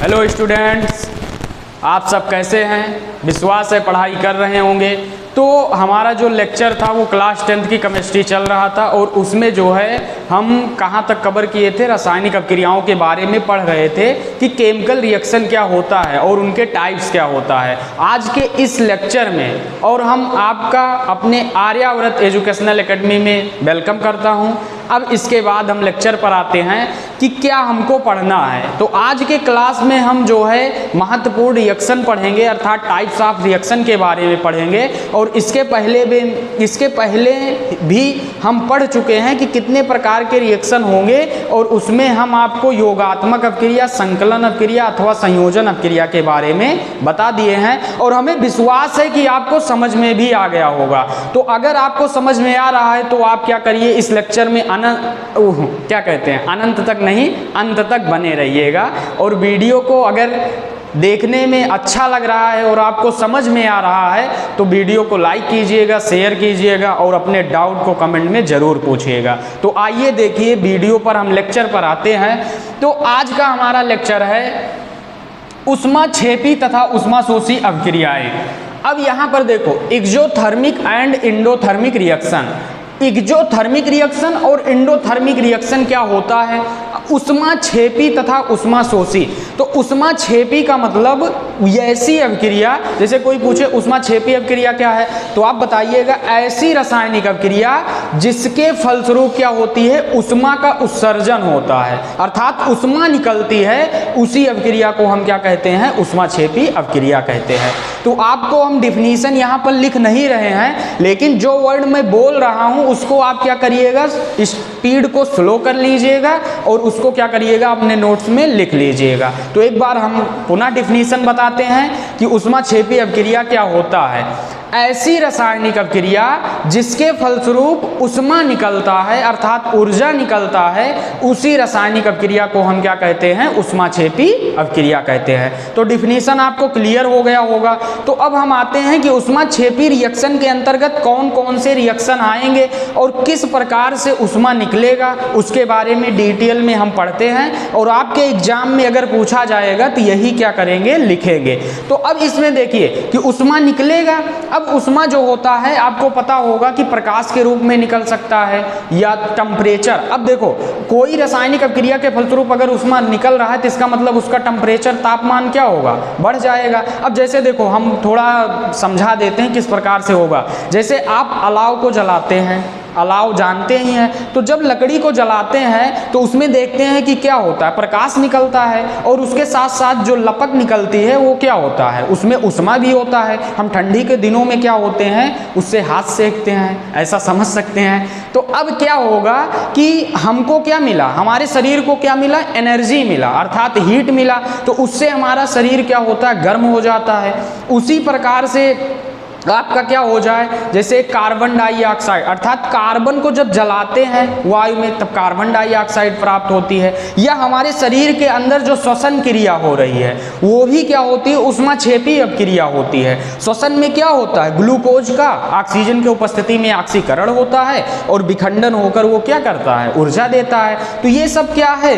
Hello students, आप सब कैसे हैं? विश्वास है पढ़ाई कर रहे होंगे। तो हमारा जो लेक्चर था वो क्लास 10th की केमिस्ट्री चल रहा था और उसमें जो है हम कहाँ तक कवर किए थे, रासायनिक अभिक्रियाओं के बारे में पढ़ रहे थे कि केमिकल रिएक्शन क्या होता है और उनके टाइप्स क्या होता है। आज के इस लेक्चर में और हम आपका अपने आर्यावर्त एजुकेशनल एकेडमी में वेलकम करता हूँ। अब इसके बाद हम लेक्चर पर आते हैं कि क्या हमको पढ़ना है। तो आज के क्लास में हम जो है महत्वपूर्ण रिएक्शन पढ़ेंगे, अर्थात टाइप्स ऑफ रिएक्शन के बारे में पढ़ेंगे। और इसके पहले भी हम पढ़ चुके हैं कि कितने प्रकार के रिएक्शन होंगे और उसमें हम आपको योगात्मक अभिक्रिया, संकलन अभिक्रिया अथवा संयोजन अभिक्रिया के बारे में बता दिए हैं और हमें विश्वास है कि आपको समझ में भी आ गया होगा। तो अगर आपको समझ में आ रहा है तो आप क्या करिए, इस लेक्चर में अनंत तक नहीं, अंत तक बने रहिएगा। और वीडियो को अगर देखने में अच्छा लग रहा है और आपको समझ में आ रहा है तो वीडियो को लाइक कीजिएगा, शेयर कीजिएगा और अपने डाउट को कमेंट में ज़रूर पूछिएगा। तो आइए देखिए वीडियो पर, हम लेक्चर पर आते हैं। तो आज का हमारा लेक्चर है ऊष्माक्षेपी तथा ऊष्माशोषी अभिक्रियाएं। अब यहाँ पर देखो, exothermic and endothermic reaction. Exothermic reaction और एंडोथर्मिक रिएक्शन क्या होता है? ऊष्माक्षेपी तथा ऊष्माशोषी। तो ऊष्माक्षेपी का मतलब ऐसी अभिक्रिया, जैसे कोई पूछे ऊष्माक्षेपी अभिक्रिया क्या है तो आप बताइएगा ऐसी रासायनिक अभिक्रिया जिसके फलस्वरूप क्या होती है, ऊष्मा का उत्सर्जन होता है, अर्थात ऊष्मा निकलती है, उसी अभिक्रिया को हम क्या कहते हैं, ऊष्माक्षेपी अभिक्रिया कहते हैं। तो आपको हम डिफिनीशन यहाँ पर लिख नहीं रहे हैं, लेकिन जो वर्ड मैं बोल रहा हूँ उसको आप क्या करिएगा, स्पीड को स्लो कर लीजिएगा और उसको क्या करिएगा, अपने नोट्स में लिख लीजिएगा। तो एक बार हम पुनः डिफिनीशन बताते हैं कि ऊष्माक्षेपी अभिक्रिया क्या होता है। ऐसी रासायनिक अभिक्रिया जिसके फलस्वरूप ऊष्मा निकलता है, अर्थात ऊर्जा निकलता है, उसी रासायनिक अभिक्रिया को हम क्या कहते हैं, ऊष्माक्षेपी अभिक्रिया कहते हैं। तो डिफिनीशन आपको क्लियर हो गया होगा। तो अब हम आते हैं कि ऊष्माक्षेपी रिएक्शन के अंतर्गत कौन कौन से रिएक्शन आएंगे और किस प्रकार से ऊष्मा निकलेगा, उसके बारे में डिटेल में हम पढ़ते हैं। और आपके एग्जाम में अगर पूछा जाएगा तो यही क्या करेंगे, लिखेंगे। तो अब इसमें देखिए कि ऊष्मा निकलेगा। अब ऊष्मा जो होता है आपको पता होगा कि प्रकाश के रूप में निकल सकता है या टेम्परेचर। अब देखो, कोई रासायनिक अभिक्रिया के फलस्वरूप अगर ऊष्मा निकल रहा है तो इसका मतलब उसका टेम्परेचर, तापमान क्या होगा, बढ़ जाएगा। अब जैसे देखो, हम थोड़ा समझा देते हैं किस प्रकार से होगा। जैसे आप अलाव को जलाते हैं, अलाव जानते ही हैं, तो जब लकड़ी को जलाते हैं तो उसमें देखते हैं कि क्या होता है, प्रकाश निकलता है और उसके साथ साथ जो लपक निकलती है वो क्या होता है, उसमें ऊष्मा भी होता है। हम ठंडी के दिनों में क्या होते हैं, उससे हाथ सेकते हैं, ऐसा समझ सकते हैं। तो अब क्या होगा कि हमको क्या मिला, हमारे शरीर को क्या मिला, एनर्जी मिला, अर्थात हीट मिला। तो उससे हमारा शरीर क्या होता है, गर्म हो जाता है। उसी प्रकार से आपका क्या हो जाए, जैसे कार्बन डाइऑक्साइड, अर्थात कार्बन को जब जलाते हैं वायु में तब कार्बन डाइऑक्साइड प्राप्त होती है। या हमारे शरीर के अंदर जो श्वसन क्रिया हो रही है वो भी क्या होती है, ऊष्माक्षेपी अभिक्रिया होती है। श्वसन में क्या होता है, ग्लूकोज का ऑक्सीजन की उपस्थिति में ऑक्सीकरण होता है और विखंडन होकर वो क्या करता है, ऊर्जा देता है। तो ये सब क्या है,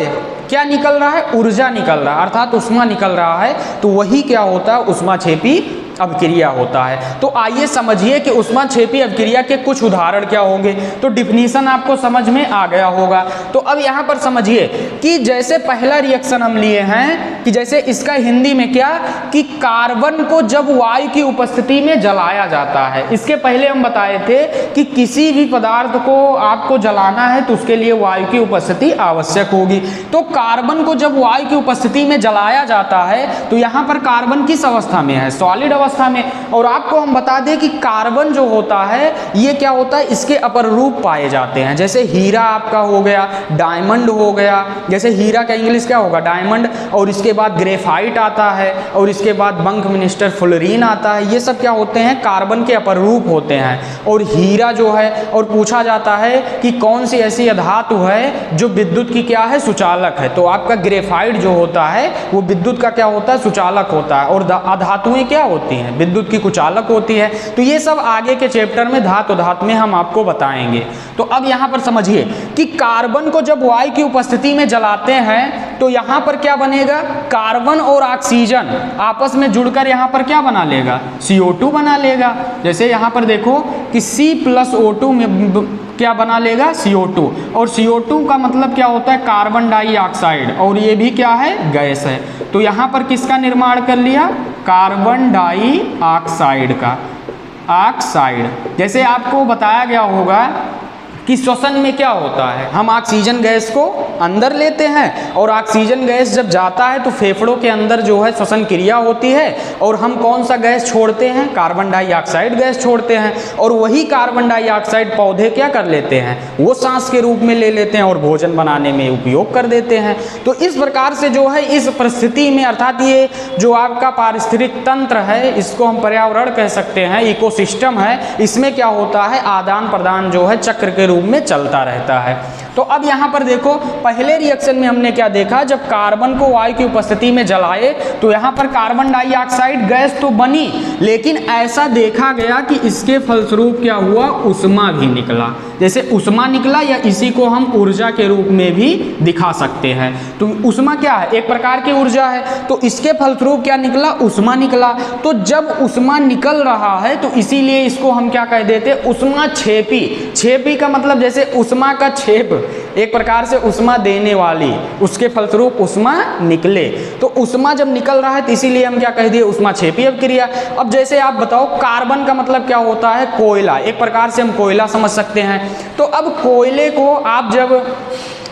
क्या निकल रहा है, ऊर्जा निकल रहा है, अर्थात ऊष्मा निकल रहा है। तो वही क्या होता है, ऊष्माक्षेपी अभिक्रिया होता है। तो आइए समझिए कि ऊष्माक्षेपी अभिक्रिया के कुछ उदाहरण क्या होंगे। तो डिफिनीशन आपको समझ में आ गया होगा। तो अब यहाँ पर समझिए कि जैसे पहला रिएक्शन हम लिए हैं कि जैसे इसका हिंदी में क्या, कि कार्बन को जब वायु की उपस्थिति में जलाया जाता है। इसके पहले हम बताए थे कि किसी भी पदार्थ को आपको जलाना है तो उसके लिए वायु की उपस्थिति आवश्यक होगी। तो कार्बन को जब वायु की उपस्थिति में जलाया जाता है तो यहाँ पर कार्बन किस अवस्था में है, सॉलिड अवस्था में। और आपको हम बता दें कि कार्बन जो होता है ये क्या होता है, इसके अपर रूप पाए जाते हैं। जैसे हीरा आपका हो गया, डायमंड हो गया। जैसे हीरा का इंग्लिश क्या होगा, डायमंड, और इसके बाद ग्रेफाइट आता है और इसके बाद बंक मिनिस्टर फ्लोरीन आता है। ये सब क्या होते हैं, कार्बन के अपर रूप होते हैं। और हीरा जो है, और पूछा जाता है कि कौन सी ऐसी धातु है जो विद्युत की क्या है, सुचालक है। तो आपका ग्रेफाइट जो होता है वो विद्युत का क्या होता है, सुचालक होता है। और अधातुएं क्या होती होती हैं, विद्युत की कुचालक होती है। तो ये सब आगे के चैप्टर में धातु में हम आपको बताएंगे। तो अब यहाँ पर समझिए कि कार्बन को जब वायु की उपस्थिति में जलाते हैं तो यहाँ पर क्या बनेगा, कार्बन और ऑक्सीजन आपस में जुड़कर यहाँ पर क्या बना लेगा, CO2 बना लेगा। जैसे यहाँ पर देखो कि C+O2 में क्या बना लेगा, CO2, और CO2 का मतलब क्या होता है, कार्बन डाइऑक्साइड, और ये भी क्या है, गैस है। तो यहाँ पर किसका निर्माण कर लिया, कार्बन डाइऑक्साइड का, ऑक्साइड। जैसे आपको बताया गया होगा कि श्वसन में क्या होता है, हम ऑक्सीजन गैस को अंदर लेते हैं और ऑक्सीजन गैस जब जाता है तो फेफड़ों के अंदर जो है श्वसन क्रिया होती है और हम कौन सा गैस छोड़ते हैं, कार्बन डाइऑक्साइड गैस छोड़ते हैं। और वही कार्बन डाइऑक्साइड पौधे क्या कर लेते हैं, वो सांस के रूप में ले लेते हैं और भोजन बनाने में उपयोग कर देते हैं। तो इस प्रकार से जो है इस परिस्थिति में, अर्थात ये जो आपका पारिस्थितिक तंत्र है, इसको हम पर्यावरण कह सकते हैं, इकोसिस्टम है, इसमें क्या होता है, आदान प्रदान जो है चक्र के रूप में चलता रहता है। तो अब यहाँ पर देखो, पहले रिएक्शन में हमने क्या देखा, जब कार्बन को वायु की उपस्थिति में जलाए तो यहाँ पर कार्बन डाइऑक्साइड गैस तो बनी, लेकिन ऐसा देखा गया कि इसके फलस्वरूप क्या हुआ, उष्मा भी निकला। जैसे उष्मा निकला, या इसी को हम ऊर्जा के रूप में भी दिखा सकते हैं। तो उष्मा क्या है, एक प्रकार की ऊर्जा है। तो इसके फलस्वरूप क्या निकला, उष्मा निकला। तो जब उष्मा निकल रहा है तो इसीलिए इसको हम क्या कह देते हैं, उष्मा छेपी। छेपी का मतलब जैसे उष्मा का छेप, एक प्रकार से उष्मा देने वाली, उसके फलस्वरूप उष्मा निकले। तो उष्मा जब निकल रहा है तो इसीलिए हम क्या कह दिए, उष्मा छेपी अभिक्रिया। अब जैसे आप बताओ, कार्बन का मतलब क्या होता है, कोयला, एक प्रकार से हम कोयला समझ सकते हैं। तो अब कोयले को आप जब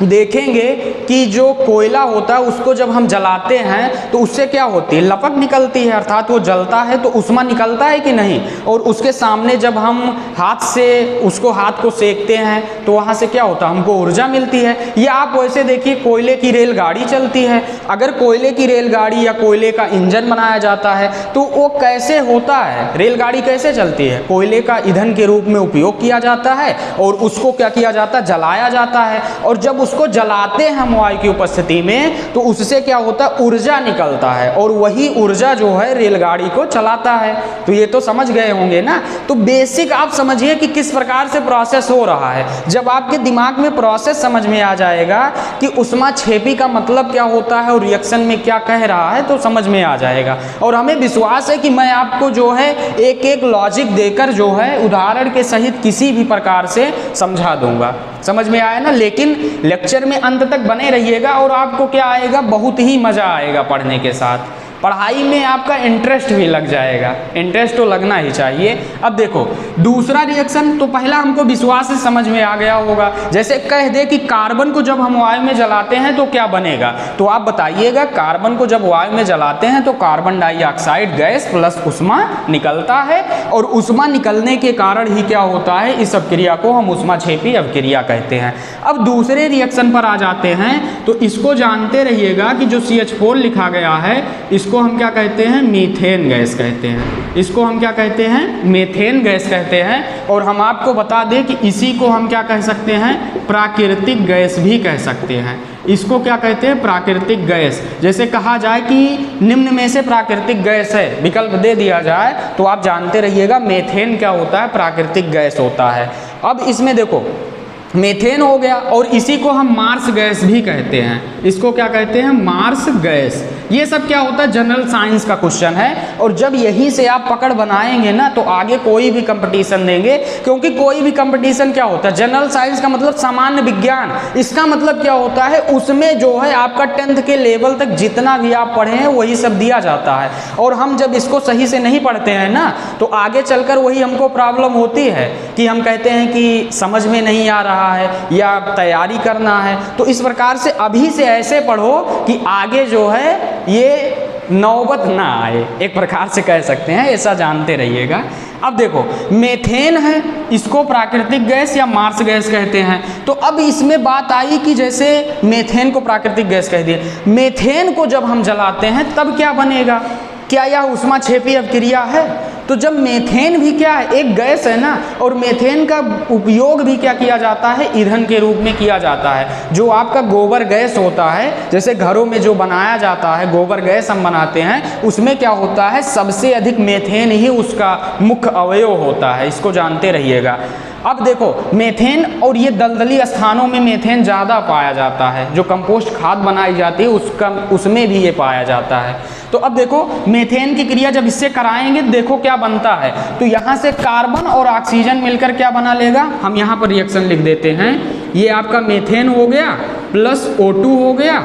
देखेंगे कि जो कोयला होता है उसको जब हम जलाते हैं तो उससे क्या होती है, लपट निकलती है, अर्थात वो जलता है तो उष्मा निकलता है कि नहीं। और उसके सामने जब हम हाथ से उसको, हाथ को सेकते हैं तो वहाँ से क्या होता है, हमको ऊर्जा मिलती है। या आप वैसे देखिए, कोयले की रेलगाड़ी चलती है। अगर कोयले की रेलगाड़ी या कोयले का इंजन बनाया जाता है तो वो कैसे होता है, रेलगाड़ी कैसे चलती है, कोयले का ईंधन के रूप में उपयोग किया जाता है और उसको क्या किया जाता है, जलाया जाता है। और जब उसको जलाते हैं हम वायु की उपस्थिति में तो उससे क्या होता है, ऊर्जा निकलता है, और वही ऊर्जा जो है रेलगाड़ी को चलाता है। तो ये तो समझ गए होंगे ना। तो बेसिक आप समझिए कि किस प्रकार से प्रोसेस हो रहा है। जब आपके दिमाग में प्रोसेस समझ में आ जाएगा कि उष्मा छेपी का मतलब क्या होता है और रिएक्शन में क्या कह रहा है, तो समझ में आ जाएगा। और हमें विश्वास है कि मैं आपको जो है एक एक लॉजिक देकर जो है उदाहरण के सहित किसी भी प्रकार से समझा दूंगा। समझ में आया ना। लेकिन लेक्चर में अंत तक बने रहिएगा और आपको क्या आएगा, बहुत ही मज़ा आएगा पढ़ने के साथ। पढ़ाई में आपका इंटरेस्ट भी लग जाएगा, इंटरेस्ट तो लगना ही चाहिए। अब देखो दूसरा रिएक्शन, तो पहला हमको विश्वास से समझ में आ गया होगा। जैसे कह दे कि कार्बन को जब हम वायु में जलाते हैं तो क्या बनेगा, तो आप बताइएगा, कार्बन को जब वायु में जलाते हैं तो कार्बन डाइऑक्साइड गैस प्लस उष्मा निकलता है, और उष्मा निकलने के कारण ही क्या होता है, इस अभिक्रिया को हम उष्मा छेपी अभिक्रिया कहते हैं। अब दूसरे रिएक्शन पर आ जाते हैं, तो इसको जानते रहिएगा कि जो CH4 लिखा गया है इसको हम क्या कहते हैं, मीथेन गैस कहते हैं। इसको हम क्या कहते हैं, मीथेन गैस कहते हैं। और हम आपको बता दें कि इसी को हम क्या कह सकते हैं, प्राकृतिक गैस भी कह सकते हैं। इसको क्या कहते हैं, प्राकृतिक गैस। जैसे कहा जाए कि निम्न में से प्राकृतिक गैस है, विकल्प दे दिया जाए तो आप जानते रहिएगा मीथेन क्या होता है, प्राकृतिक गैस होता है। अब इसमें देखो मीथेन हो गया, और इसी को हम मार्स गैस भी कहते हैं। इसको क्या कहते हैं, मार्स गैस। ये सब क्या होता है, जनरल साइंस का क्वेश्चन है, और जब यहीं से आप पकड़ बनाएंगे ना तो आगे कोई भी कंपटीशन देंगे। क्योंकि कोई भी कंपटीशन क्या होता है, जनरल साइंस का मतलब सामान्य विज्ञान, इसका मतलब क्या होता है, उसमें जो है आपका 10th के लेवल तक जितना भी आप पढ़े हैं वही सब दिया जाता है। और हम जब इसको सही से नहीं पढ़ते हैं ना तो आगे चलकर वही हमको प्रॉब्लम होती है कि हम कहते हैं कि समझ में नहीं आ रहा है या तैयारी करना है। तो इस प्रकार से अभी से ऐसे पढ़ो कि आगे जो है ये नौबत ना आए, एक प्रकार से कह सकते हैं, ऐसा जानते रहिएगा। अब देखो मीथेन है, इसको प्राकृतिक गैस या मार्स गैस कहते हैं। तो अब इसमें बात आई कि जैसे मीथेन को प्राकृतिक गैस कह दिए, मीथेन को जब हम जलाते हैं तब क्या बनेगा, क्या यह उष्मा छेपी अभिक्रिया है? तो जब मीथेन भी क्या है, एक गैस है ना, और मीथेन का उपयोग भी क्या किया जाता है, ईंधन के रूप में किया जाता है। जो आपका गोबर गैस होता है, जैसे घरों में जो बनाया जाता है गोबर गैस हम बनाते हैं, उसमें क्या होता है, सबसे अधिक मीथेन ही उसका मुख्य अवयव होता है, इसको जानते रहिएगा। अब देखो मीथेन, और ये दलदली स्थानों में मीथेन ज़्यादा पाया जाता है, जो कंपोस्ट खाद बनाई जाती है उसमें भी ये पाया जाता है। तो अब देखो मीथेन की क्रिया जब इससे कराएंगे, देखो क्या बनता है, तो यहाँ से कार्बन और ऑक्सीजन मिलकर क्या बना लेगा, हम यहाँ पर रिएक्शन लिख देते हैं। ये आपका मीथेन हो गया प्लस O2 हो गया,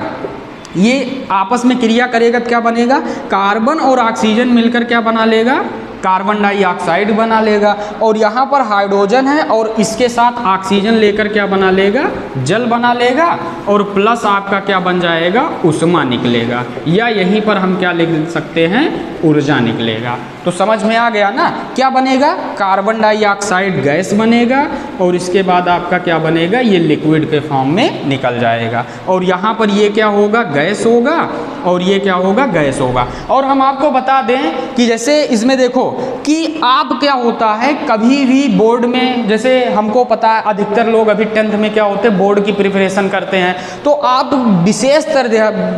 ये आपस में क्रिया करेगा तो क्या बनेगा, कार्बन और ऑक्सीजन मिलकर क्या बना लेगा, कार्बन डाइऑक्साइड बना लेगा। और यहाँ पर हाइड्रोजन है और इसके साथ ऑक्सीजन लेकर क्या बना लेगा, जल बना लेगा, और प्लस आपका क्या बन जाएगा, ऊष्मा निकलेगा, या यहीं पर हम क्या लिख सकते हैं, ऊर्जा निकलेगा। तो समझ में आ गया ना, क्या बनेगा, कार्बन डाइऑक्साइड गैस बनेगा, और इसके बाद आपका क्या बनेगा, ये लिक्विड के फॉर्म में निकल जाएगा, और यहाँ पर ये क्या होगा, गैस होगा, और ये क्या होगा, गैस होगा। और हम आपको बता दें कि जैसे इसमें देखो कि आप क्या होता है, कभी भी बोर्ड में, जैसे हमको पता है अधिकतर लोग अभी 10th में क्या होते हैं, बोर्ड की प्रिपरेशन करते हैं, तो आप विशेषतर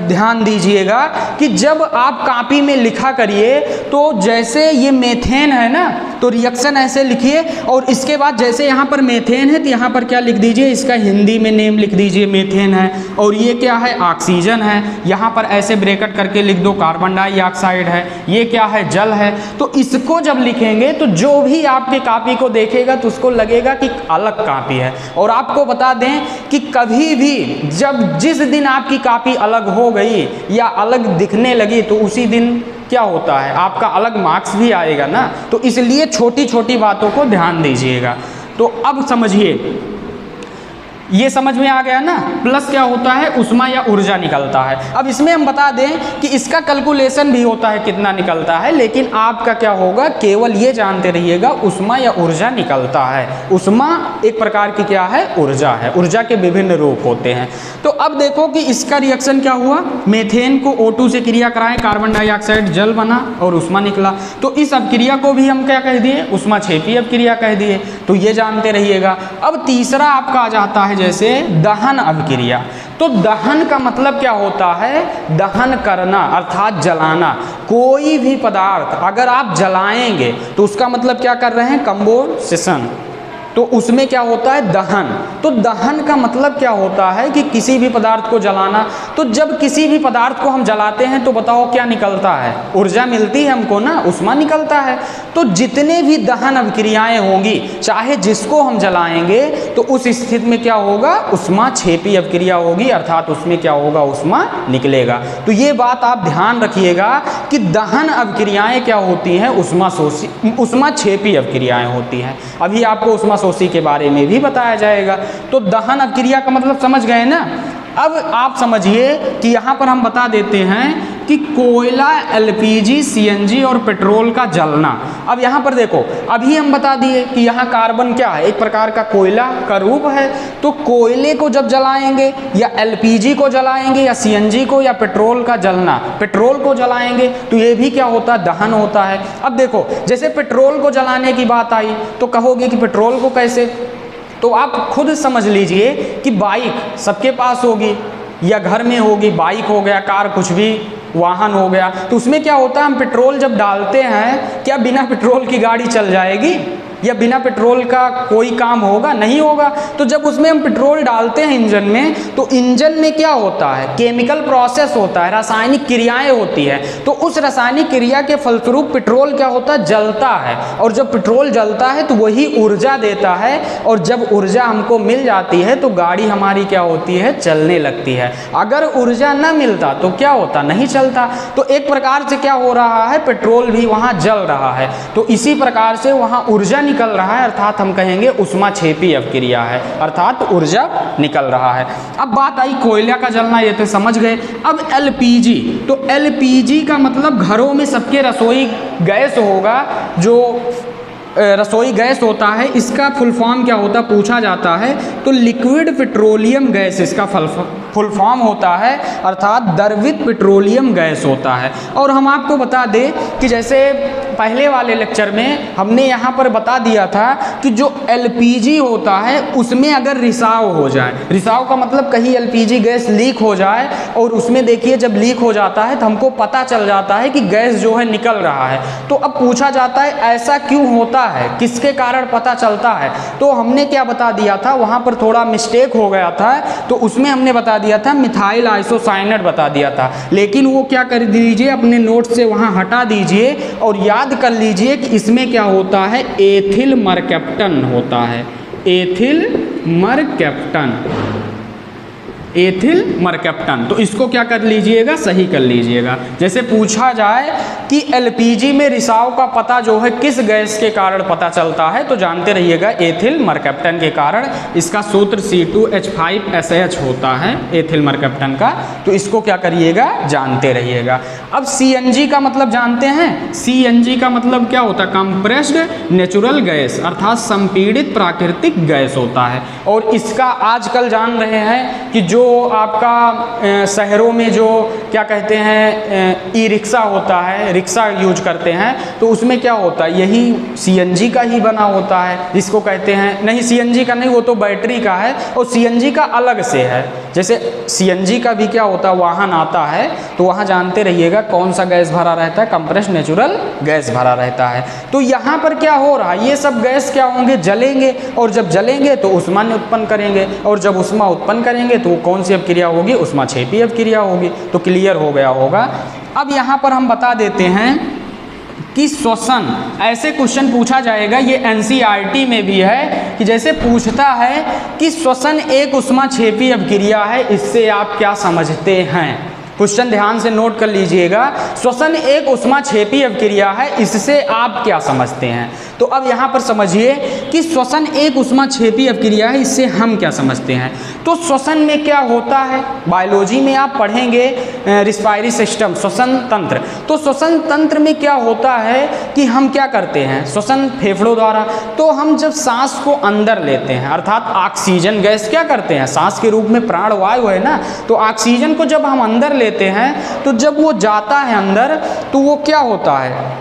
ध्यान दीजिएगा कि जब आप कॉपी में लिखा करिए तो जैसे ये मीथेन है ना, तो रिएक्शन ऐसे लिखिए, और इसके बाद जैसे यहाँ पर मीथेन है तो यहाँ पर क्या लिख दीजिए, इसका हिंदी में नेम लिख दीजिए, मीथेन है, और ये क्या है, ऑक्सीजन है, यहाँ पर ऐसे ब्रैकेट करके लिख दो, कार्बन डाइऑक्साइड है, ये क्या है, जल है। तो इसको जब लिखेंगे तो जो भी आपके कॉपी को देखेगा तो उसको लगेगा कि अलग कॉपी है। और आपको बता दें कि कभी भी जब जिस दिन आपकी कॉपी अलग हो गई या अलग दिखने लगी तो उसी दिन क्या होता है, आपका अलग मार्क्स भी आएगा ना। तो इसलिए छोटी छोटी बातों को ध्यान दीजिएगा। तो अब समझिए, ये समझ में आ गया ना, प्लस क्या होता है, ऊष्मा या ऊर्जा निकलता है। अब इसमें हम बता दें कि इसका कैलकुलेशन भी होता है कितना निकलता है, लेकिन आपका क्या होगा, केवल ये जानते रहिएगा ऊष्मा या ऊर्जा निकलता है। ऊष्मा एक प्रकार की क्या है, ऊर्जा है, ऊर्जा के विभिन्न रूप होते हैं। तो अब देखो कि इसका रिएक्शन क्या हुआ, मीथेन को O2 से क्रिया कराएं, कार्बन डाइऑक्साइड जल बना और ऊष्मा निकला। तो इस अपक्रिया को भी हम क्या कह दिए, ऊष्माक्षेपी अपक्रिया कह दिए। तो ये जानते रहिएगा। अब तीसरा आपका आ जाता है जैसे दहन अभिक्रिया। तो दहन का मतलब क्या होता है, दहन करना अर्थात जलाना। कोई भी पदार्थ अगर आप जलाएंगे तो उसका मतलब क्या कर रहे हैं, कंबोसेशन। तो उसमें क्या होता है, दहन। तो दहन का मतलब क्या होता है कि किसी भी पदार्थ को जलाना। तो जब किसी भी पदार्थ को हम जलाते हैं तो बताओ क्या निकलता है, ऊर्जा मिलती है हमको ना, ऊष्मा निकलता है। तो जितने भी दहन अभिक्रियाएं होंगी, चाहे जिसको हम जलाएंगे, तो उस स्थिति में क्या होगा, ऊष्माक्षेपी अभिक्रिया होगी, अर्थात उसमें क्या होगा, ऊष्मा निकलेगा। तो ये बात आप ध्यान रखिएगा कि दहन अभिक्रियाएं क्या होती हैं, ऊष्माक्षेपी अभिक्रियाएं होती हैं। अभी आपको ऊष्माशोषी के बारे में भी बताया जाएगा। तो दहन अभिक्रिया का मतलब समझ गए ना। अब आप समझिए कि यहाँ पर हम बता देते हैं कि कोयला, LPG, CNG और पेट्रोल का जलना। अब यहाँ पर देखो, अभी हम बता दिए कि यहाँ कार्बन क्या है, एक प्रकार का कोयला का रूप है। तो कोयले को जब जलाएंगे या LPG को जलाएंगे या CNG को या पेट्रोल का जलना, पेट्रोल को जलाएंगे तो ये भी क्या होता है, दहन होता है। अब देखो जैसे पेट्रोल को जलाने की बात आई तो कहोगे कि पेट्रोल को कैसे, तो आप खुद समझ लीजिए कि बाइक सबके पास होगी या घर में होगी, बाइक हो गया, कार, कुछ भी वाहन हो गया, तो उसमें क्या होता है, हम पेट्रोल जब डालते हैं, क्या बिना पेट्रोल की गाड़ी चल जाएगी या बिना पेट्रोल का कोई काम होगा, नहीं होगा। तो जब उसमें हम पेट्रोल डालते हैं इंजन में, तो इंजन में क्या होता है, केमिकल प्रोसेस होता है, रासायनिक क्रियाएं होती है। तो उस रासायनिक क्रिया के फलस्वरूप पेट्रोल क्या होता है, जलता है। और जब पेट्रोल जलता है तो वही ऊर्जा देता है, और जब ऊर्जा हमको मिल जाती है तो गाड़ी हमारी क्या होती है, चलने लगती है। अगर ऊर्जा न मिलता तो क्या होता, नहीं चलता। तो एक प्रकार से क्या हो रहा है, पेट्रोल भी वहाँ जल रहा है। तो इसी प्रकार से वहाँ ऊर्जा निकल रहा है, अर्थात हम कहेंगे ऊष्माक्षेपी अपक्रिया है, अर्थात ऊर्जा निकल रहा है। अब बात आई कोयला का जलना, ये तो समझ गए। अब LPG, तो LPG का मतलब घरों में सबके रसोई गैस होगा, जो रसोई गैस होता है, इसका फुल फॉर्म क्या होता पूछा जाता है, तो लिक्विड पेट्रोलियम गैस इसका फुल फॉर्म होता है, अर्थात द्रवित पेट्रोलियम गैस होता है। और हम आपको बता दें कि जैसे पहले वाले लेक्चर में हमने यहाँ पर बता दिया था कि जो एलपीजी होता है उसमें अगर रिसाव हो जाए, रिसाव का मतलब कहीं एलपीजी गैस लीक हो जाए और उसमें देखिए जब लीक हो जाता है तो हमको पता चल जाता है कि गैस जो है निकल रहा है। तो अब पूछा जाता है ऐसा क्यों होता है, किसके कारण पता चलता है। तो हमने क्या बता दिया था, वहाँ पर थोड़ा मिस्टेक हो गया था, तो उसमें हमने बता दिया था मिथाइल आइसोसाइनेट बता दिया था, लेकिन वो क्या कर दीजिए अपने नोट से वहाँ हटा दीजिए और याद कर लीजिए कि इसमें क्या होता है, एथिल मरकैप्टन होता है, एथिल मरकैप्टन, एथिल मरकैप्टन। तो इसको क्या कर लीजिएगा, सही कर लीजिएगा। जैसे पूछा जाए कि एलपीजी में रिसाव का पता जो है किस गैस के कारण पता चलता है, तो जानते रहिएगा एथिल मरकैप्टन के कारण। इसका सूत्र C2H5SH होता है एथिल मरकैप्टन का, तो इसको क्या करिएगा, जानते रहिएगा। अब CNG का मतलब जानते हैं, CNG का मतलब क्या होता है, कंप्रेस्ड नेचुरल गैस, अर्थात संपीड़ित प्राकृतिक गैस होता है। और इसका आजकल जान रहे हैं कि जो आपका शहरों में जो क्या कहते हैं ई रिक्शा होता है, रिक्शा यूज करते हैं, तो उसमें क्या होता है, यही CNG का ही बना होता है, जिसको कहते हैं, नहीं CNG का नहीं, वो तो बैटरी का है और CNG का अलग से है। जैसे CNG का भी क्या होता है, वाहन आता है तो वहाँ जानते रहिएगा कौन सा गैस भरा रहता है, कंप्रेस्ड नेचुरल गैस भरा रहता है। तो यहाँ पर क्या हो रहा है, ये सब गैस क्या होंगे, जलेंगे, और जब जलेंगे तो ऊष्मा उत्पन्न करेंगे, और जब ऊष्मा उत्पन्न करेंगे तो कौन सी अभिक्रिया होगी, ऊष्माक्षेपी अभिक्रिया होगी। तो क्लियर हो गया होगा। अब यहाँ पर हम बता देते हैं कि श्वसन, ऐसे क्वेश्चन पूछा जाएगा, ये NCERT में भी है कि जैसे पूछता है कि श्वसन एक ऊष्माक्षेपी अभिक्रिया है, इससे आप क्या समझते हैं। क्वेश्चन ध्यान से नोट कर लीजिएगा, श्वसन एक ऊष्माक्षेपी अभिक्रिया है, इससे आप क्या समझते हैं। तो अब यहाँ पर समझिए कि श्वसन एक ऊष्माक्षेपी अभिक्रिया है, इससे हम क्या समझते हैं। तो श्वसन में क्या होता है, बायोलॉजी में आप पढ़ेंगे रिस्पायरी सिस्टम, श्वसन तंत्र। तो श्वसन तंत्र में क्या होता है कि हम क्या करते हैं, श्वसन फेफड़ों द्वारा, तो हम जब सांस को अंदर लेते हैं, अर्थात ऑक्सीजन गैस क्या करते हैं, सांस के रूप में प्राणवायु है ना, तो ऑक्सीजन को जब हम अंदर लेते हैं तो जब वो जाता है अंदर तो वो क्या होता है।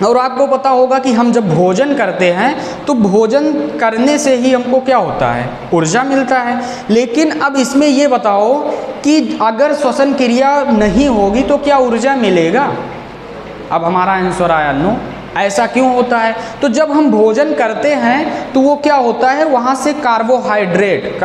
और आपको पता होगा कि हम जब भोजन करते हैं तो भोजन करने से ही हमको क्या होता है, ऊर्जा मिलता है। लेकिन अब इसमें ये बताओ कि अगर श्वसन क्रिया नहीं होगी तो क्या ऊर्जा मिलेगा। अब हमारा आंसर आया नो। ऐसा क्यों होता है, तो जब हम भोजन करते हैं तो वो क्या होता है, वहाँ से कार्बोहाइड्रेट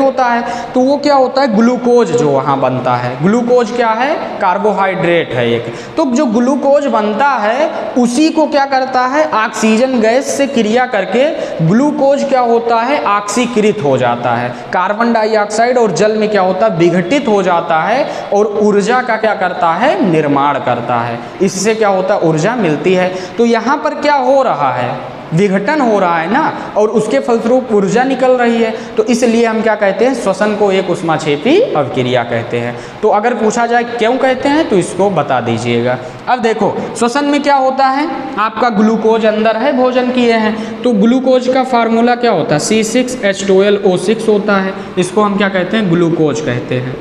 होता है, तो वो क्या होता है, ग्लूकोज जो वहाँ बनता है, ग्लूकोज क्या है, कार्बोहाइड्रेट है एक। तो जो ग्लूकोज बनता है उसी को क्या करता है, ऑक्सीजन गैस से क्रिया करके ग्लूकोज क्या होता है, ऑक्सीकृत हो जाता है, कार्बन डाइऑक्साइड और जल में क्या होता है, विघटित हो जाता है और ऊर्जा का क्या करता है, निर्माण करता है। इससे क्या होता है, ऊर्जा मिलती है। तो यहाँ पर क्या हो रहा है, विघटन हो रहा है ना, और उसके फलस्वरूप ऊर्जा निकल रही है। तो इसलिए हम क्या कहते हैं, श्वसन को एक ऊष्माक्षेपी अभिक्रिया कहते हैं। तो अगर पूछा जाए क्यों कहते हैं तो इसको बता दीजिएगा। अब देखो श्वसन में क्या होता है, आपका ग्लूकोज अंदर है, भोजन किए हैं, तो ग्लूकोज का फार्मूला क्या होता है, C6H12O6 होता है। इसको हम क्या कहते हैं, ग्लूकोज कहते हैं,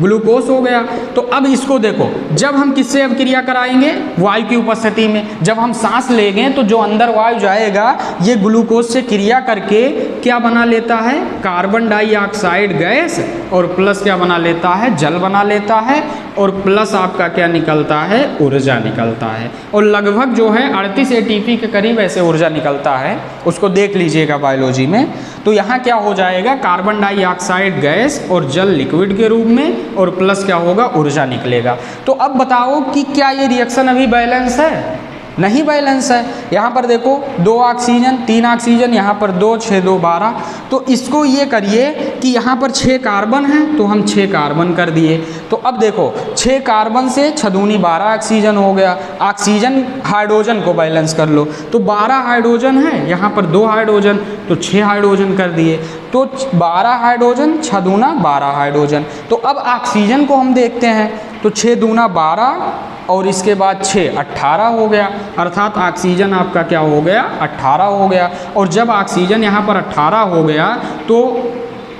ग्लूकोज हो गया। तो अब इसको देखो, जब हम किससे अभिक्रिया कराएंगे, वायु की उपस्थिति में, जब हम सांस लेंगे तो जो अंदर वायु जाएगा ये ग्लूकोज से क्रिया करके क्या बना लेता है, कार्बन डाइऑक्साइड गैस, और प्लस क्या बना लेता है, जल बना लेता है, और प्लस आपका क्या निकलता है, ऊर्जा निकलता है। और लगभग जो है 38 ATP के करीब ऐसे ऊर्जा निकलता है, उसको देख लीजिएगा बायोलॉजी में। तो यहाँ क्या हो जाएगा, कार्बन डाइऑक्साइड गैस और जल लिक्विड के रूप में, और प्लस क्या होगा, ऊर्जा निकलेगा। तो अब बताओ कि क्या ये रिएक्शन अभी बैलेंस है, नहीं बैलेंस है। यहाँ पर देखो 2 ऑक्सीजन 3 ऑक्सीजन, यहाँ पर 2 6 2 12। तो इसको ये करिए कि यहाँ पर 6 कार्बन है तो हम 6 कार्बन कर दिए। तो अब देखो 6 कार्बन से 6 दूनी 12 ऑक्सीजन हो गया। ऑक्सीजन हाइड्रोजन को बैलेंस कर लो, तो 12 हाइड्रोजन है, यहाँ पर 2 हाइड्रोजन, तो 6 हाइड्रोजन कर दिए। तो 12 हाइड्रोजन 6 दूना 12 हाइड्रोजन। तो अब ऑक्सीजन को हम देखते हैं, तो 6 दूना 12 और इसके बाद 6 18 हो गया, अर्थात ऑक्सीजन आपका क्या हो गया, 18 हो गया। और जब ऑक्सीजन यहाँ पर 18 हो गया तो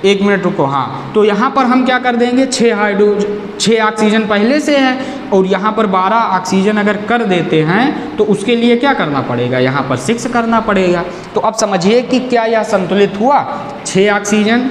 एक मिनट रुको, हाँ, तो यहाँ पर हम क्या कर देंगे, 6 ऑक्सीजन पहले से है और यहाँ पर 12 ऑक्सीजन अगर कर देते हैं तो उसके लिए क्या करना पड़ेगा, यहाँ पर 6 करना पड़ेगा। तो अब समझिए कि क्या यह संतुलित हुआ, 6 ऑक्सीजन,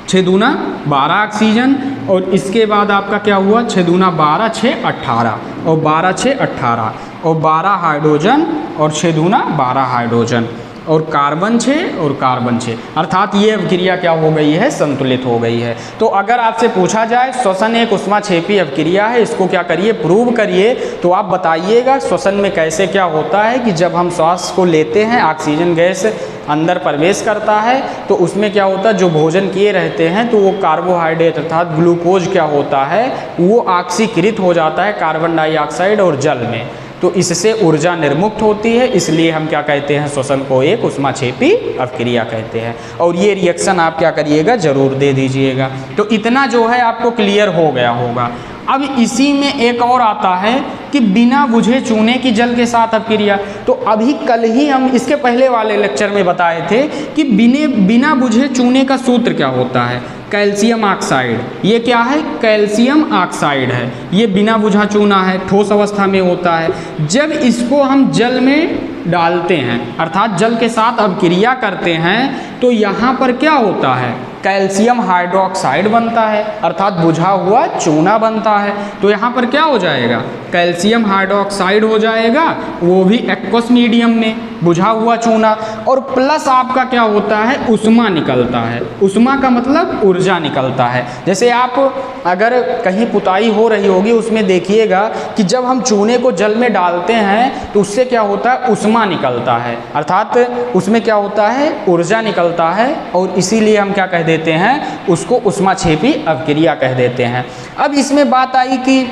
6 दूना 12 ऑक्सीजन, और इसके बाद आपका क्या हुआ, 6 दूना 12, 6 18 और 12 6 18 और 12 हाइड्रोजन और 6 दूना 12 हाइड्रोजन और कार्बन 6 और कार्बन 6, अर्थात ये अभिक्रिया क्या हो गई है, संतुलित हो गई है। तो अगर आपसे पूछा जाए श्वसन एक ऊष्माक्षेपी अभिक्रिया है, इसको क्या करिए, प्रूव करिए, तो आप बताइएगा श्वसन में कैसे क्या होता है कि जब हम श्वास को लेते हैं, ऑक्सीजन गैस अंदर प्रवेश करता है तो उसमें क्या होता है, जो भोजन किए रहते हैं तो वो कार्बोहाइड्रेट अर्थात ग्लूकोज क्या होता है, वो ऑक्सीकृत हो जाता है कार्बन डाइऑक्साइड और जल में, तो इससे ऊर्जा निर्मुक्त होती है, इसलिए हम क्या कहते हैं, श्वसन को एक ऊष्माक्षेपी अभिक्रिया कहते हैं। और ये रिएक्शन आप क्या करिएगा, जरूर दे दीजिएगा। तो इतना जो है आपको क्लियर हो गया होगा। अब इसी में एक और आता है कि बिना बुझे चूने की जल के साथ अभिक्रिया। तो अभी कल ही हम इसके पहले वाले लेक्चर में बताए थे कि बिना बुझे चूने का सूत्र क्या होता है, कैल्शियम ऑक्साइड। ये क्या है, कैल्शियम ऑक्साइड है, ये बिना बुझा चूना है, ठोस अवस्था में होता है। जब इसको हम जल में डालते हैं अर्थात जल के साथ अभिक्रिया करते हैं तो यहाँ पर क्या होता है, कैल्शियम हाइड्रोक्साइड बनता है अर्थात बुझा हुआ चूना बनता है। तो यहाँ पर क्या हो जाएगा, कैल्शियम हाइड्रोक्साइड हो जाएगा, वो भी एक्वस मीडियम में बुझा हुआ चूना, और प्लस आपका क्या होता है, उष्मा निकलता है। उष्मा का मतलब ऊर्जा निकलता है। जैसे आप अगर कहीं पुताई हो रही होगी उसमें देखिएगा कि जब हम चूने को जल में डालते हैं तो उससे क्या होता है, उष्मा निकलता है अर्थात उसमें क्या होता है, ऊर्जा निकलता है, और इसीलिए हम क्या कह देते हैं, उसको ऊष्माक्षेपी अभिक्रिया कह देते हैं। अब इसमें बात आई कि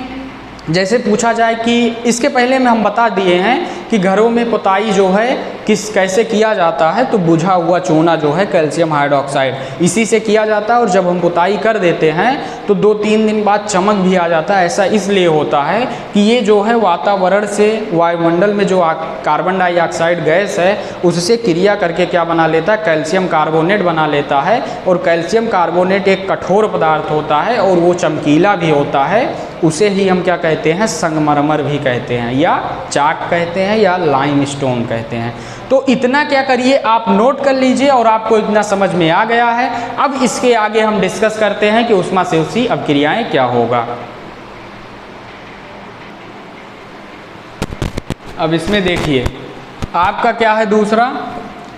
जैसे पूछा जाए कि इसके पहले में हम बता दिए हैं कि घरों में पुताई जो है कैसे किया जाता है, तो बुझा हुआ चूना जो है कैल्शियम हाइड्रोक्साइड इसी से किया जाता है, और जब हम पुताई कर देते हैं तो 2-3 दिन बाद चमक भी आ जाता है। ऐसा इसलिए होता है कि ये जो है वातावरण से, वायुमंडल में जो कार्बन डाइऑक्साइड गैस है उससे क्रिया करके क्या बना लेता है, कैल्शियम कार्बोनेट बना लेता है, और कैल्शियम कार्बोनेट एक कठोर पदार्थ होता है और वो चमकीला भी होता है, उसे ही हम क्या कहते हैं, संगमरमर भी कहते हैं, या चाक कहते हैं, या लाइमस्टोन कहते हैं। तो इतना क्या करिए, आप नोट कर लीजिए और आपको इतना समझ में आ गया है। अब इसके आगे हम डिस्कस करते हैं कि ऊष्माशोषी अभिक्रियाएं क्या होगा। अब इसमें देखिए आपका क्या है, दूसरा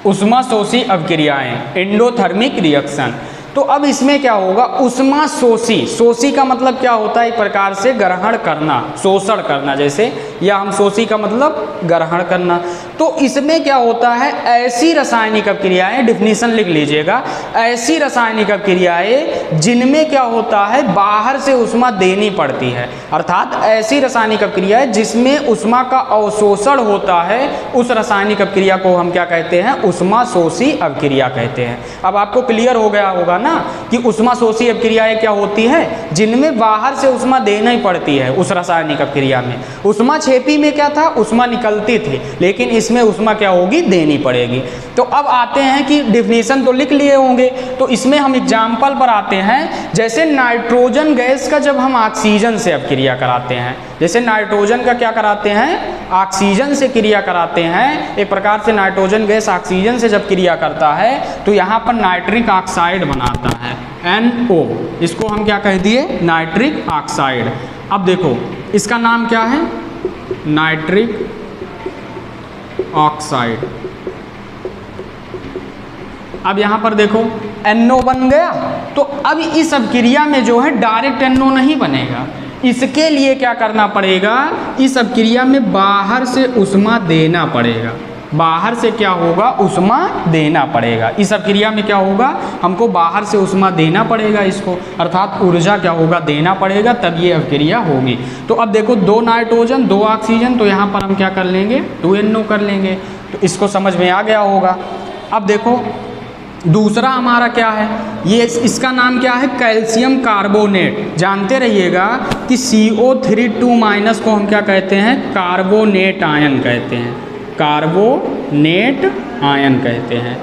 ऊष्माशोषी अभिक्रियाएं, एंडोथर्मिक रिएक्शन। तो अब इसमें क्या होगा, ऊष्माशोषी, शोषी का मतलब क्या होता है, एक प्रकार से ग्रहण करना, शोषण करना जैसे, या हम शोषी का मतलब ग्रहण करना। तो इसमें क्या होता है, ऐसी रासायनिक अभिक्रियाएं, डिफिनीशन लिख लीजिएगा, ऐसी रासायनिक अभिक्रियाएं जिनमें क्या होता है, बाहर से ऊष्मा देनी पड़ती है, अर्थात ऐसी रासायनिक अभिक्रियाएं जिसमें ऊष्मा का अवशोषण होता है, उस रासायनिक अभिक्रिया को हम क्या कहते हैं, ऊष्माशोषी अभिक्रिया कहते हैं। अब आपको क्लियर हो गया होगा ना कि ऊष्माशोषी अभिक्रियाएं क्या होती है, जिनमें बाहर से ऊष्मा देना ही पड़ती है। उस रासायनिक अभिक्रिया में ऊष्माक्षेपी में क्या था, ऊष्मा निकलती थी, लेकिन इसमें ऊष्मा क्या होगी, देनी पड़ेगी। तो अब आते हैं कि डिफिनीशन तो लिख लिए होंगे, तो इसमें हम एग्जाम्पल पर आते हैं। जैसे नाइट्रोजन गैस का जब हम ऑक्सीजन से अभिक्रिया कराते हैं, जैसे नाइट्रोजन का क्या कराते हैं, ऑक्सीजन से क्रिया कराते हैं, एक प्रकार से नाइट्रोजन गैस ऑक्सीजन से जब क्रिया करता है तो यहाँ पर नाइट्रिक ऑक्साइड बनाता है, NO, इसको हम क्या कह दिए, नाइट्रिक ऑक्साइड। अब देखो इसका नाम क्या है, नाइट्रिक ऑक्साइड। अब यहाँ पर देखो NO बन गया, तो अब इस अभिक्रिया में जो है डायरेक्ट NO नहीं बनेगा, इसके लिए क्या करना पड़ेगा, इस अभिक्रिया में बाहर से ऊष्मा देना पड़ेगा। बाहर से क्या होगा, ऊष्मा देना पड़ेगा। इस अभिक्रिया में क्या होगा, हमको बाहर से ऊष्मा देना पड़ेगा इसको, अर्थात ऊर्जा क्या होगा, देना पड़ेगा, तब ये अभिक्रिया होगी। तो अब देखो 2 नाइट्रोजन 2 ऑक्सीजन, तो यहाँ पर हम क्या कर लेंगे, 2NO कर लेंगे। तो इसको समझ में आ गया होगा। अब देखो दूसरा हमारा क्या है, ये इसका नाम क्या है, कैल्शियम कार्बोनेट। जानते रहिएगा कि CO3 को हम क्या कहते हैं, कार्बोनेट आयन कहते हैं, कार्बोनेट आयन कहते हैं।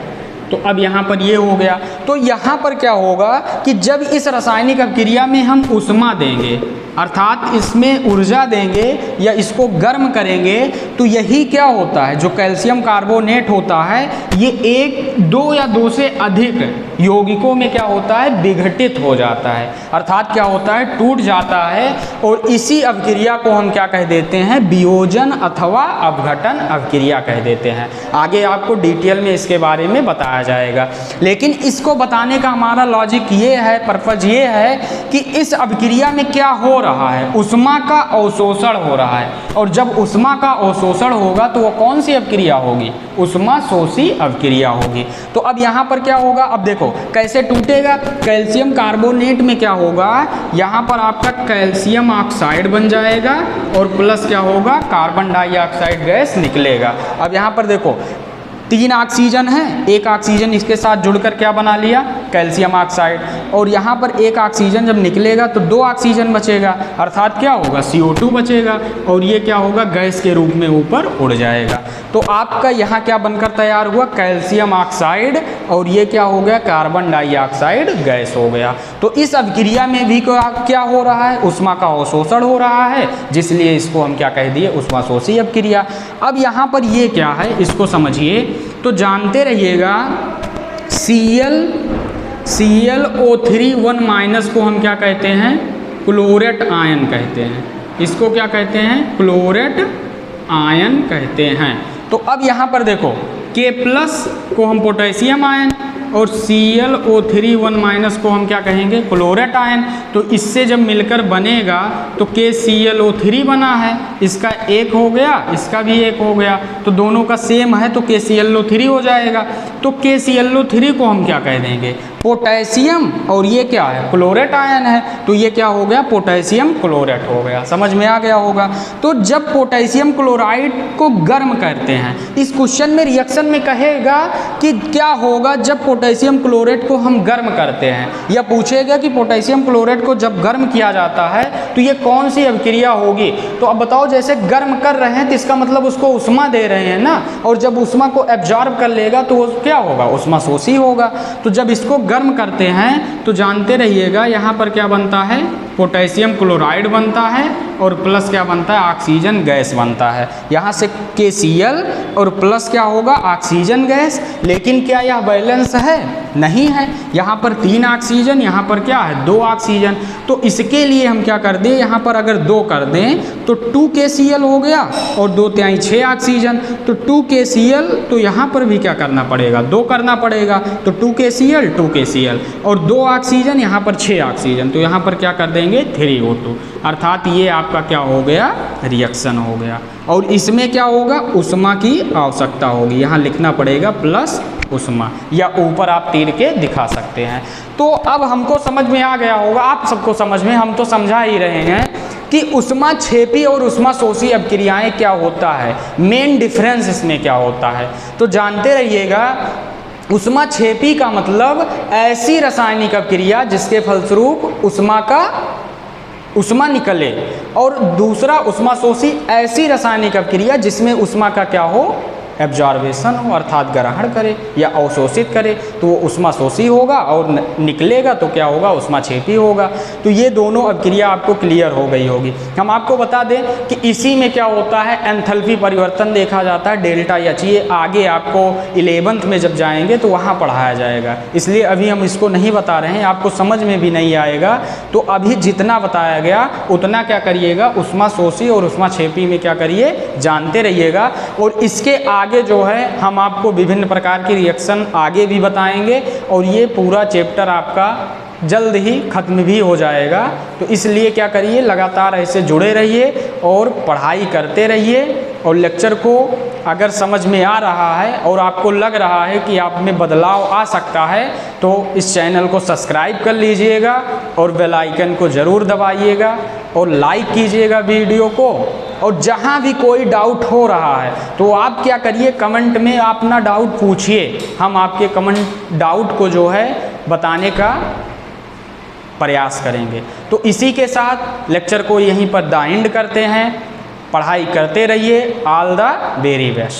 तो अब यहाँ पर ये हो गया। तो यहाँ पर क्या होगा कि जब इस रासायनिक अभिक्रिया में हम ऊष्मा देंगे, अर्थात इसमें ऊर्जा देंगे या इसको गर्म करेंगे, तो यही क्या होता है, जो कैल्शियम कार्बोनेट होता है ये एक, दो या दो से अधिक यौगिकों में क्या होता है, विघटित हो जाता है, अर्थात क्या होता है, टूट जाता है। और इसी अभिक्रिया को हम क्या कह देते हैं, वियोजन अथवा अपघटन अभिक्रिया कह देते हैं। आगे आपको डिटेल में इसके बारे में बताया जाएगा, लेकिन इसको बताने का हमारा लॉजिक ये है, पर्पज ये है कि इस अभिक्रिया में क्या हो रहा है, ऊष्मा का अवशोषण हो रहा है, और जब ऊष्मा का अवशोषण होगा तो वो कौन सी अभिक्रिया होगी, ऊष्मा शोषी अभिक्रिया होगी। तो अब यहाँ पर क्या होगा, अब देखो कैसे टूटेगा, कैल्शियम कार्बोनेट में क्या होगा, यहाँ पर आपका कैल्शियम ऑक्साइड बन जाएगा और प्लस क्या होगा, कार्बन डाइऑक्साइड गैस निकलेगा। अब यहाँ पर देखो 3 ऑक्सीजन है, एक ऑक्सीजन इसके साथ जुड़कर क्या बना लिया, कैल्शियम ऑक्साइड, और यहाँ पर एक ऑक्सीजन जब निकलेगा तो 2 ऑक्सीजन बचेगा, अर्थात क्या होगा, CO2 बचेगा, और ये क्या होगा, गैस के रूप में ऊपर उड़ जाएगा। तो आपका यहाँ क्या बनकर तैयार हुआ, कैल्शियम ऑक्साइड, और ये क्या हो गया, कार्बन डाइऑक्साइड गैस हो गया। तो इस अभिक्रिया में भी क्या हो रहा है, ऊष्मा का अवशोषण हो रहा है, जिसलिए इसको हम क्या कह दिए, ऊष्मा शोषी अभिक्रिया। अब यहाँ पर ये क्या है, इसको समझिए, तो जानते रहिएगा ClO3 को हम क्या कहते हैं, क्लोरेट आयन कहते हैं। इसको क्या कहते हैं, क्लोरेट आयन कहते हैं। तो अब यहाँ पर देखो K+ को हम पोटेशियम आयन और ClO3 को हम क्या कहेंगे, क्लोरेट आयन। तो इससे जब मिलकर बनेगा तो KClO3 बना है, इसका एक हो गया, इसका भी एक हो गया, तो दोनों का सेम है तो KClO3 हो जाएगा। तो KClO3 को हम क्या कह देंगे, पोटेशियम, और ये क्या है, क्लोरेट आयन है, तो ये क्या हो गया, पोटेशियम क्लोरेट हो गया। समझ में आ गया होगा। तो जब पोटेशियम क्लोराइड को गर्म करते हैं, इस क्वेश्चन में रिएक्शन में कहेगा कि क्या होगा जब पोटेशियम क्लोरेट को हम गर्म करते हैं, या पूछेगा कि पोटेशियम क्लोरेट को जब गर्म किया जाता है तो ये कौन सी अभिक्रिया होगी। तो अब बताओ, जैसे गर्म कर रहे हैं तो इसका मतलब उसको ऊष्मा दे रहे हैं ना, और जब ऊष्मा को एब्जॉर्ब कर लेगा तो वो क्या होगा, ऊष्मा शोषी होगा। तो जब इसको गर्म करते हैं तो जानते रहिएगा यहाँ पर क्या बनता है, पोटेशियम क्लोराइड बनता है, और प्लस क्या बनता है, ऑक्सीजन गैस बनता है। यहाँ से KCl और प्लस क्या होगा, ऑक्सीजन गैस। लेकिन क्या यह बैलेंस है, नहीं है, यहाँ पर 3 ऑक्सीजन, यहाँ पर क्या है, 2 ऑक्सीजन। तो इसके लिए हम क्या कर दें, यहाँ पर अगर 2 कर दें तो 2 KCl हो गया, और 2 तिहाई 6 ऑक्सीजन, तो 2 KCl, तो यहाँ पर भी क्या करना पड़ेगा, 2 करना पड़ेगा, तो 2 KCl, और 2 ऑक्सीजन, यहाँ पर 6 ऑक्सीजन, तो यहाँ पर क्या कर देंगे, 3O2, अर्थात ये आपका क्या हो गया, रिएक्शन हो गया। और इसमें क्या होगा, ऊष्मा की आवश्यकता होगी, यहाँ लिखना पड़ेगा प्लस ऊष्मा, या ऊपर आप तीर के दिखा सकते हैं। तो अब हमको समझ में आ गया होगा, आप सबको समझ में, हम तो समझा ही रहे हैं कि ऊष्मा क्षेपी और ऊष्मा शोषी अभिक्रियाएं क्या होता है, मेन डिफरेंस इसमें क्या होता है। तो जानते रहिएगा, ऊष्मा क्षेपी का मतलब ऐसी रासायनिक अभिक्रिया जिसके फलस्वरूप ऊष्मा निकले, और दूसरा ऊष्मा शोषी ऐसी रासायनिक अभिक्रिया जिसमें ऊष्मा का क्या हो, एब्जॉर्बेशन हो, अर्थात ग्रहण करे या अवशोषित करे, तो वो ऊष्मा शोषी होगा, और निकलेगा तो क्या होगा, ऊष्मा क्षेपी होगा। तो ये दोनों अभिक्रिया आपको क्लियर हो गई होगी। हम आपको बता दें कि इसी में क्या होता है, एंथैल्पी परिवर्तन देखा जाता है, डेल्टा एच। ये आगे आपको 11th में जब जाएंगे तो वहाँ पढ़ाया जाएगा, इसलिए अभी हम इसको नहीं बता रहे हैं, आपको समझ में भी नहीं आएगा। तो अभी जितना बताया गया उतना क्या करिएगा, ऊष्मा शोषी और ऊष्मा क्षेपी में क्या करिए, जानते रहिएगा। और इसके आगे जो है हम आपको विभिन्न प्रकार की रिएक्शन आगे भी बताएंगे, और ये पूरा चैप्टर आपका जल्द ही खत्म भी हो जाएगा। तो इसलिए क्या करिए, लगातार ऐसे जुड़े रहिए और पढ़ाई करते रहिए। और लेक्चर को अगर समझ में आ रहा है और आपको लग रहा है कि आप में बदलाव आ सकता है, तो इस चैनल को सब्सक्राइब कर लीजिएगा और बेल आइकन को ज़रूर दबाइएगा और लाइक कीजिएगा वीडियो को। और जहाँ भी कोई डाउट हो रहा है तो आप क्या करिए, कमेंट में अपना डाउट पूछिए, हम आपके कमेंट डाउट को जो है बताने का प्रयास करेंगे। तो इसी के साथ लेक्चर को यहीं पर द एंड करते हैं। पढ़ाई करते रहिए। All the very best.